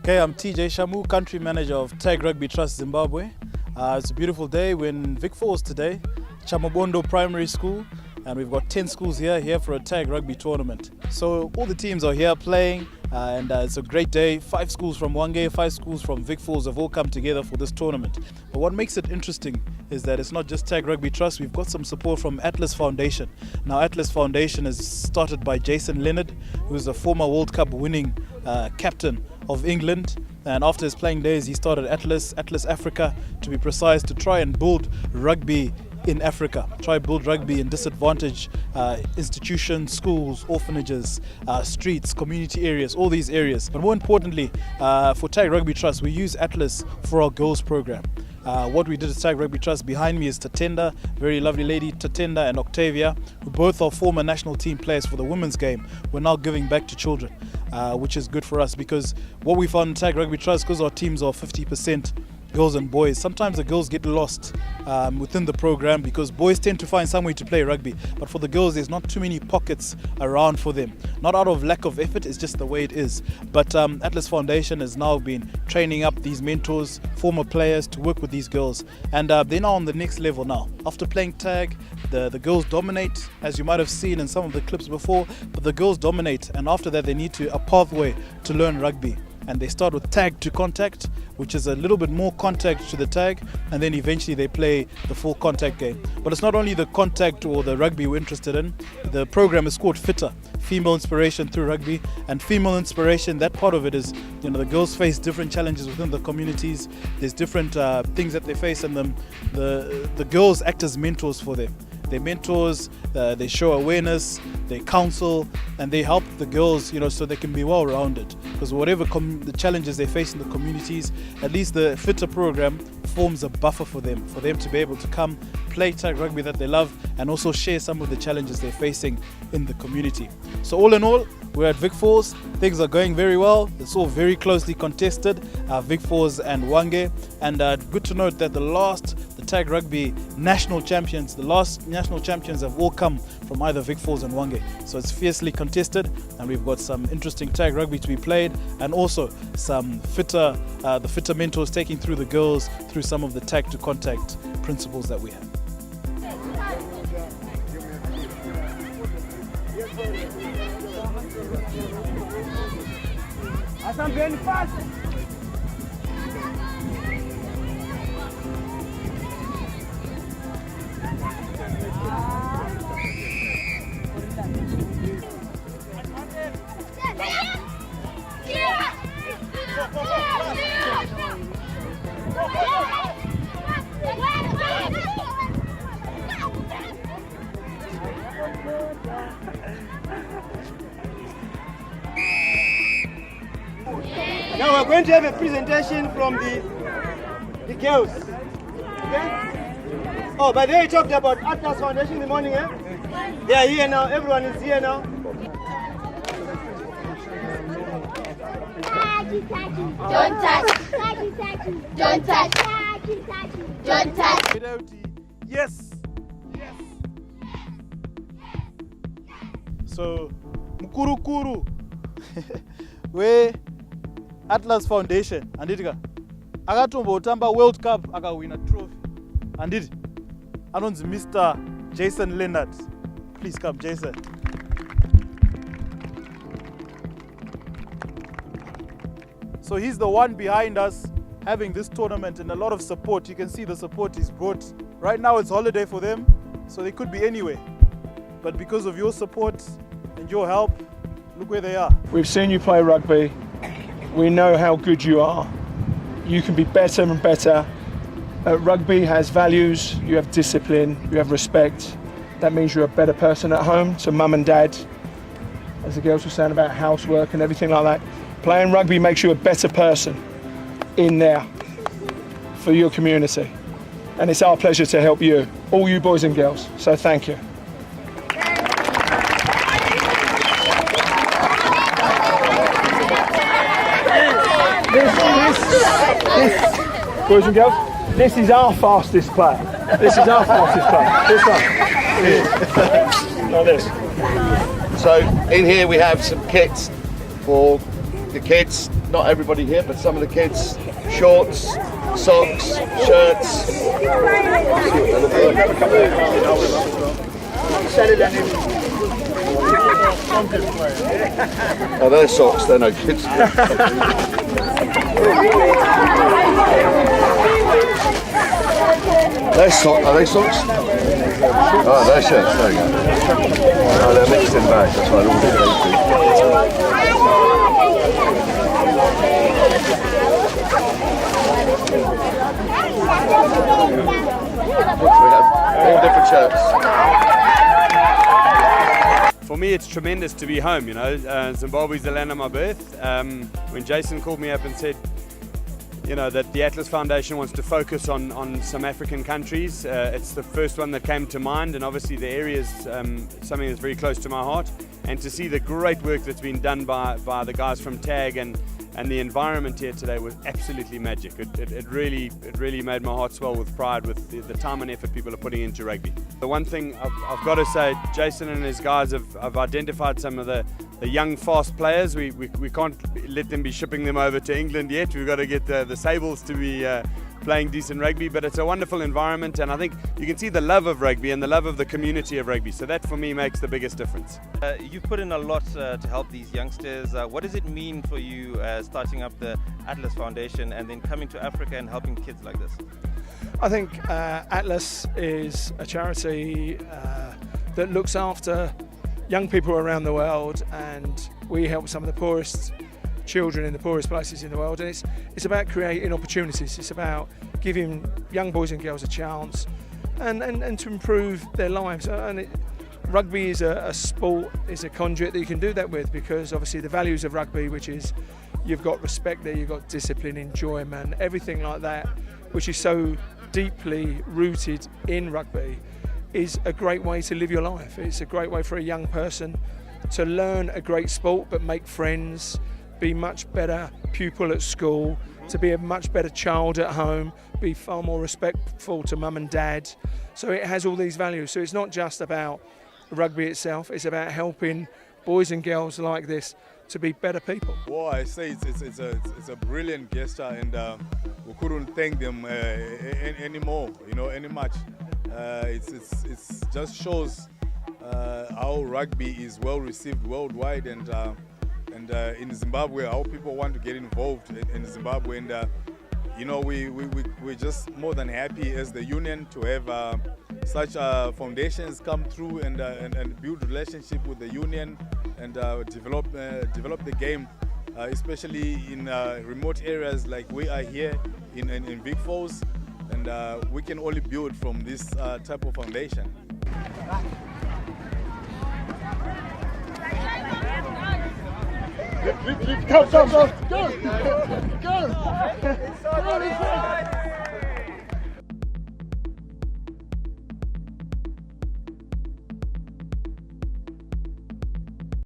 Okay, I'm TJ Shamu, Country Manager of TRT Zimbabwe. It's a beautiful day. We're in Vic Falls today, Chamabondo Primary School, and we've got 10 schools here for a tag rugby tournament. So all the teams are here playing, and it's a great day. 5 schools from Wange, 5 schools from Vic Falls have all come together for this tournament. But what makes it interesting is that it's not just Tag Rugby Trust, we've got some support from Atlas Foundation. Now Atlas Foundation is started by Jason Leonard, who's a former World Cup winning captain of England, and after his playing days he started Atlas Africa, to be precise, to try and build rugby in Africa, try build rugby in disadvantaged institutions, schools, orphanages, streets, community areas, all these areas. But more importantly, for Tag Rugby Trust, we use Atlas for our girls program. What we did at Tag Rugby Trust, behind me is Tatenda, very lovely lady, Tatenda and Octavia, who both are former national team players for the women's game. We're now giving back to children, which is good for us, because what we found in Tag Rugby Trust, because our teams are 50% girls and boys, sometimes the girls get lost within the program because boys tend to find somewhere to play rugby, but for the girls there's not too many pockets around for them, not out of lack of effort, it's just the way it is. But Atlas Foundation has now been training up these mentors, former players, to work with these girls, and they're now on the next level now. After playing tag, the girls dominate, as you might have seen in some of the clips before, but the girls dominate, and after that they need a pathway to learn rugby. And they start with tag to contact, which is a little bit more contact to the tag, and then eventually they play the full contact game. But it's not only the contact or the rugby we're interested in. The program is called Fitter, Female Inspiration Through Rugby. And female inspiration, that part of it is, the girls face different challenges within the communities. There's different things that they face, and the girls act as mentors for them. They're mentors, they show awareness, they counsel, and they help the girls, so they can be well-rounded. Because whatever the challenges they face in the communities, at least the Fitter program forms a buffer for them to be able to come play tag rugby that they love, and also share some of the challenges they're facing in the community. So all in all, we're at Vic Falls. Things are going very well. It's all very closely contested, Vic Falls and Wange. And good to note that the tag rugby national champions, the last national champions have all come from either Vic Falls and Wange. So it's fiercely contested, and we've got some interesting tag rugby to be played, and also some fitter mentors taking through the girls through some of the tag to contact principles that we have. I'm very fast. Now we're going to have a presentation from the girls. Okay? Oh, by the way, you talked about Atlas Foundation in the morning, eh? They are here now. Everyone is here now. Don't touch. Don't touch. Don't touch. Yes. Yes. So, Mukuru we Atlas Foundation anditika akatombotamba World Cup akawina trophy anditi anonzi Mr. Jason Leonard. Please come, Jason. So he's the one behind us having this tournament, and a lot of support. You can see the support he's brought. Right now it's holiday for them, so they could be anywhere. But because of your support and your help, look where they are. We've seen you play rugby. We know how good you are. You can be better and better. Rugby has values, you have discipline, you have respect. That means you're a better person at home to mum and dad. As the girls were saying about housework and everything like that. Playing rugby makes you a better person in there for your community. And it's our pleasure to help you, all you boys and girls. So thank you. This, boys and girls, this is our fastest player. This is our fastest player. This one. Like this. So in here we have some kits for the kids not everybody here, but some of the kids, shorts, socks, shirts. Oh, they're socks, they're no kids. They're socks, are they socks? Oh, they're shirts, there you go. Oh, they're mixed in bags, that's right, all different shirts. For me, it's tremendous to be home. You know, Zimbabwe's the land of my birth. When Jason called me up and said, you know, that the Atlas Foundation wants to focus on some African countries, it's the first one that came to mind, and obviously the area is something that's very close to my heart. And to see the great work that's been done by the guys from TAG and the environment here today was absolutely magic. It really made my heart swell with pride with the time and effort people are putting into rugby. The one thing I've got to say, Jason and his guys have identified some of the young fast players. We can't let them be shipping them over to England yet. We've got to get the Sables to be playing decent rugby, but it's a wonderful environment, and I think you can see the love of rugby and the love of the community of rugby, so that for me makes the biggest difference. You've put in a lot to help these youngsters. What does it mean for you starting up the Atlas Foundation and then coming to Africa and helping kids like this? I think Atlas is a charity that looks after young people around the world, and we help some of the poorest children in the poorest places in the world, and it's about creating opportunities. It's about giving young boys and girls a chance and to improve their lives. And rugby is a sport, is a conduit that you can do that with, because obviously the values of rugby, which is you've got respect there, you've got discipline, enjoyment, everything like that, which is so deeply rooted in rugby, is a great way to live your life. It's a great way for a young person to learn a great sport but make friends, be much better pupil at school, to be a much better child at home, be far more respectful to mum and dad. So it has all these values. So it's not just about rugby itself, it's about helping boys and girls like this to be better people. Well, I say it's a brilliant gesture, and we couldn't thank them anymore, any much. It just shows how rugby is well received worldwide, and in Zimbabwe, how people want to get involved in Zimbabwe, and we're just more than happy as the union to have such foundations come through and build relationship with the union and develop the game, especially in remote areas like we are here in Big Falls, and we can only build from this type of foundation. Go!